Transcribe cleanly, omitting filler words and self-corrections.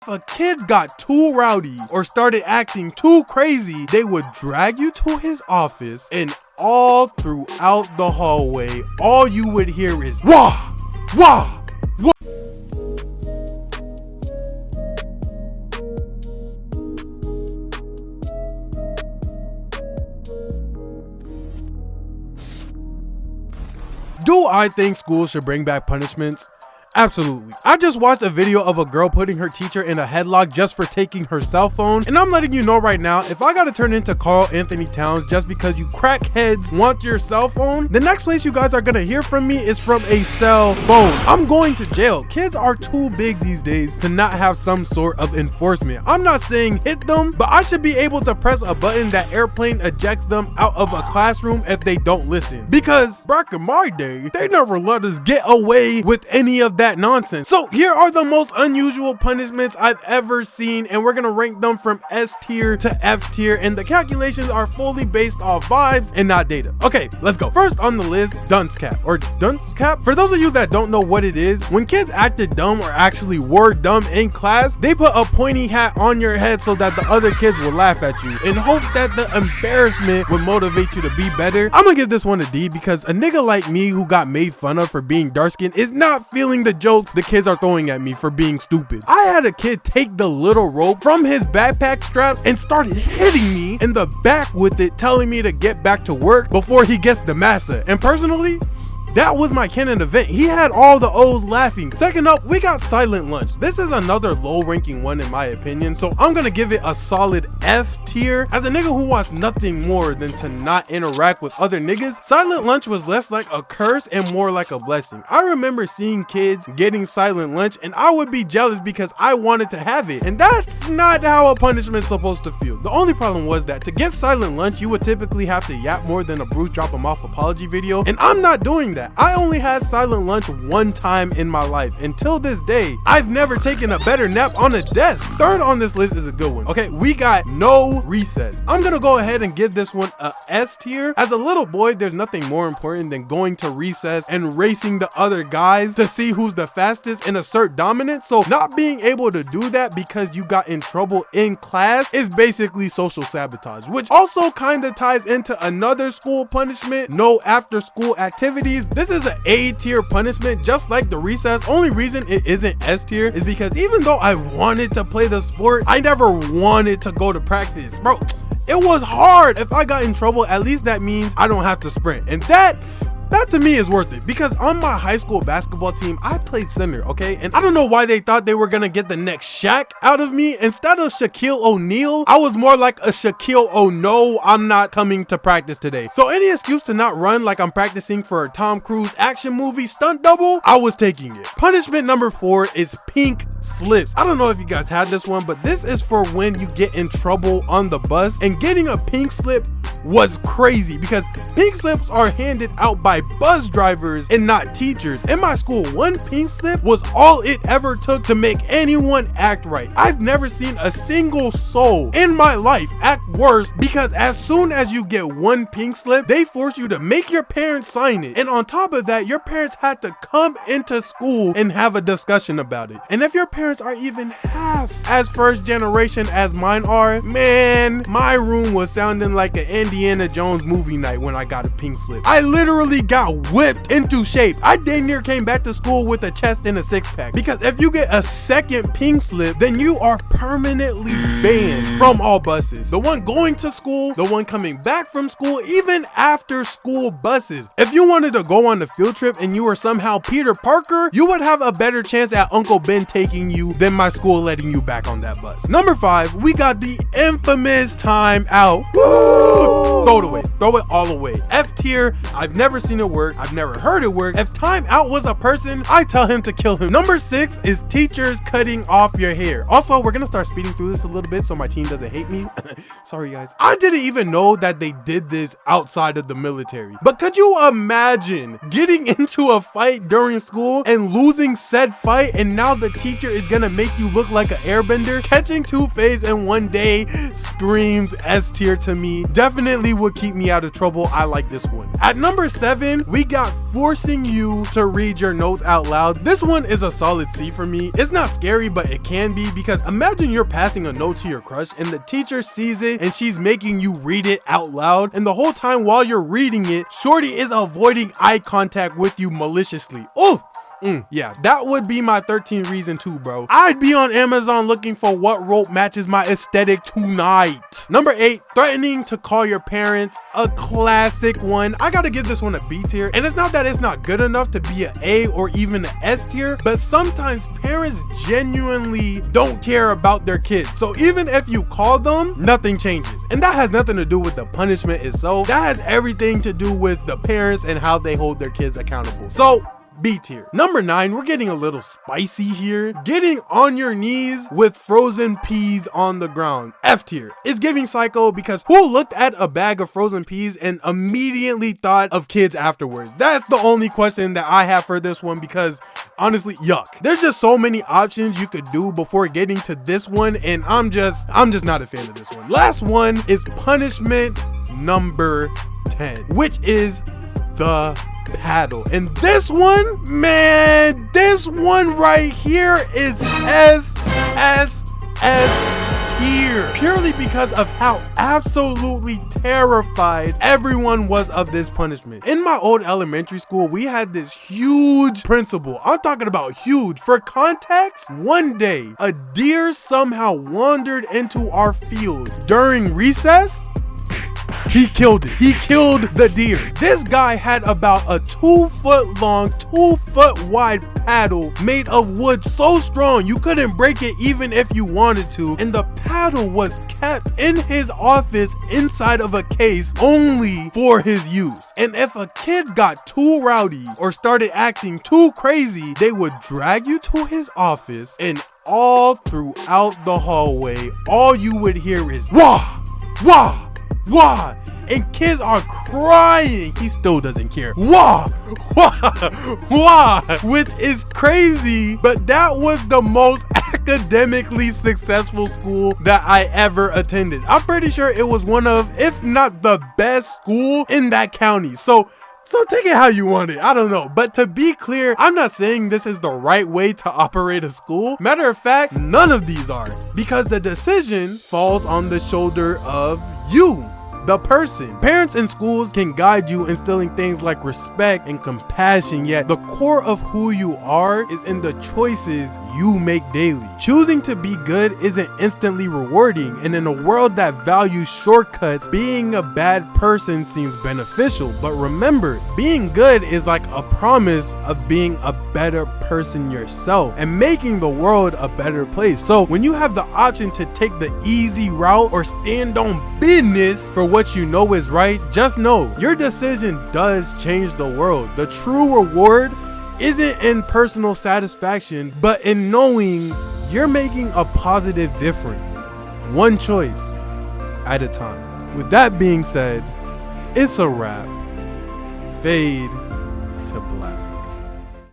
If a kid got too rowdy or started acting too crazy, they would drag you to his office, and all throughout the hallway, all you would hear is wah, wah, wah. Do I think schools should bring back punishments? Absolutely. I just watched a video of a girl putting her teacher in a headlock just for taking her cell phone, and I'm letting you know right now, if I gotta turn into Carl Anthony Towns just because you crackheads want your cell phone, the next place you guys are gonna hear from me is from a cell phone. I'm going to jail. Kids are too big these days to not have some sort of enforcement. I'm not saying hit them, but I should be able to press a button that airplane ejects them out of a classroom if they don't listen. Because back in my day, they never let us get away with any of that nonsense. So here are the most unusual punishments I've ever seen, and we're gonna rank them from S tier to F tier, and the calculations are fully based off vibes and not data. Okay, let's go. First on the list, dunce cap or dunce cap. For those of you that don't know what it is, when kids acted dumb or actually were dumb in class, they put a pointy hat on your head so that the other kids will laugh at you in hopes that the embarrassment would motivate you to be better. I'm gonna give this one a D because a nigga like me who got made fun of for being dark skinned is not feeling the jokes the kids are throwing at me for being stupid. I had a kid take the little rope from his backpack straps and started hitting me in the back with it, telling me to get back to work before he gets the massa. And personally, that was my canon event. He had all the O's laughing. Second up, we got silent lunch. This is another low ranking one in my opinion, so I'm gonna give it a solid F tier. As a nigga who wants nothing more than to not interact with other niggas, silent lunch was less like a curse and more like a blessing. I remember seeing kids getting silent lunch and I would be jealous because I wanted to have it, and that's not how a punishment's supposed to feel. The only problem was that to get silent lunch, you would typically have to yap more than a Bruce drop 'em off apology video, and I'm not doing that. I only had silent lunch one time in my life. Until this day, I've never taken a better nap on a desk. Third on this list is a good one. Okay, we got no recess. I'm gonna go ahead and give this one a S tier. As a little boy, there's nothing more important than going to recess and racing the other guys to see who's the fastest and assert dominance. So not being able to do that because you got in trouble in class is basically social sabotage, which also kind of ties into another school punishment, no after school activities. This is an A tier punishment, just like the recess. Only reason it isn't S tier is because even though I wanted to play the sport, I never wanted to go to practice. Bro, it was hard. If I got in trouble, at least that means I don't have to sprint. And that to me is worth it, because on my high school basketball team, I played center, okay? And I don't know why they thought they were gonna get the next Shaq out of me. Instead of Shaquille O'Neal, I was more like a Shaquille O'No, I'm not coming to practice today. So any excuse to not run like I'm practicing for a Tom Cruise action movie stunt double, I was taking it. Punishment number 4 is pink slips. I don't know if you guys had this one, but this is for when you get in trouble on the bus, and getting a pink slip was crazy because pink slips are handed out by bus drivers and not teachers. In my school, one pink slip was all it ever took to make anyone act right. I've never seen a single soul in my life act worse, because as soon as you get one pink slip, they force you to make your parents sign it. And on top of that, your parents had to come into school and have a discussion about it. And if your parents are even half as first generation as mine are, man, my room was sounding like an Indiana Jones movie night when I got a pink slip. I literally got whipped into shape. I dang near came back to school with a chest and a six-pack, because if you get a second pink slip, then you are permanently banned from all buses. The one going to school, the one coming back from school, even after school buses. If you wanted to go on a field trip and you were somehow Peter Parker, you would have a better chance at Uncle Ben taking you than my school letting you back on that bus. Number 5, we got the infamous time out. Woo! Throw it away. Throw it all away. F tier. I've never seen it work. I've never heard it work. If time out was a person, I tell him to kill him. Number 6 is teachers cutting off your hair. Also, we're gonna start speeding through this a little bit so my team doesn't hate me. Sorry guys. I didn't even know that they did this outside of the military. But could you imagine getting into a fight during school and losing said fight, and now the teacher is gonna make you look like an airbender? Catching two-phase in one day screams S tier to me. Definitely definitely would keep me out of trouble. I like this one. At number 7, we got forcing you to read your notes out loud. This one is a solid C for me. It's not scary, but it can be, because imagine you're passing a note to your crush and the teacher sees it and she's making you read it out loud, and the whole time while you're reading it, shorty is avoiding eye contact with you maliciously. Oh, yeah, that would be my 13th reason too, bro. I'd be on Amazon looking for what rope matches my aesthetic tonight. Number 8, threatening to call your parents. A classic one. I gotta give this one a B tier, and it's not that it's not good enough to be an A or even an S tier, but sometimes parents genuinely don't care about their kids. So even if you call them, nothing changes. And that has nothing to do with the punishment itself. That has everything to do with the parents and how they hold their kids accountable. So B tier. Number 9, we're getting a little spicy here. Getting on your knees with frozen peas on the ground. F tier. It's giving psycho, because who looked at a bag of frozen peas and immediately thought of kids afterwards? That's the only question that I have for this one, because honestly, yuck. There's just so many options you could do before getting to this one, and I'm just not a fan of this one. Last one is punishment number 10, which is the paddle. And this one, man, this one right here is S tier, purely because of how absolutely terrified everyone was of this punishment. In my old elementary school, we had this huge principal. I'm talking about huge. For context, one day a deer somehow wandered into our field during recess. He killed it. He killed the deer. This guy had about a 2-foot long, 2-foot wide paddle made of wood so strong you couldn't break it even if you wanted to. And the paddle was kept in his office inside of a case only for his use. And if a kid got too rowdy or started acting too crazy, they would drag you to his office, and all throughout the hallway, all you would hear is wah, wah, wah, and kids are crying. He still doesn't care. Wah, wah, wah, which is crazy, but that was the most academically successful school that I ever attended. I'm pretty sure it was one of, if not the best school in that county. So take it how you want it. I don't know. But to be clear, I'm not saying this is the right way to operate a school. Matter of fact, none of these are, because the decision falls on the shoulder of you, the person. Parents in schools can guide you, instilling things like respect and compassion, yet the core of who you are is in the choices you make daily. Choosing to be good isn't instantly rewarding, and in a world that values shortcuts, being a bad person seems beneficial. But remember, being good is like a promise of being a better person yourself and making the world a better place. So when you have the option to take the easy route or stand on business for what you know is right, just know your decision does change the world. The true reward isn't in personal satisfaction, but in knowing you're making a positive difference, one choice at a time. With that being said, it's a wrap. Fade to black.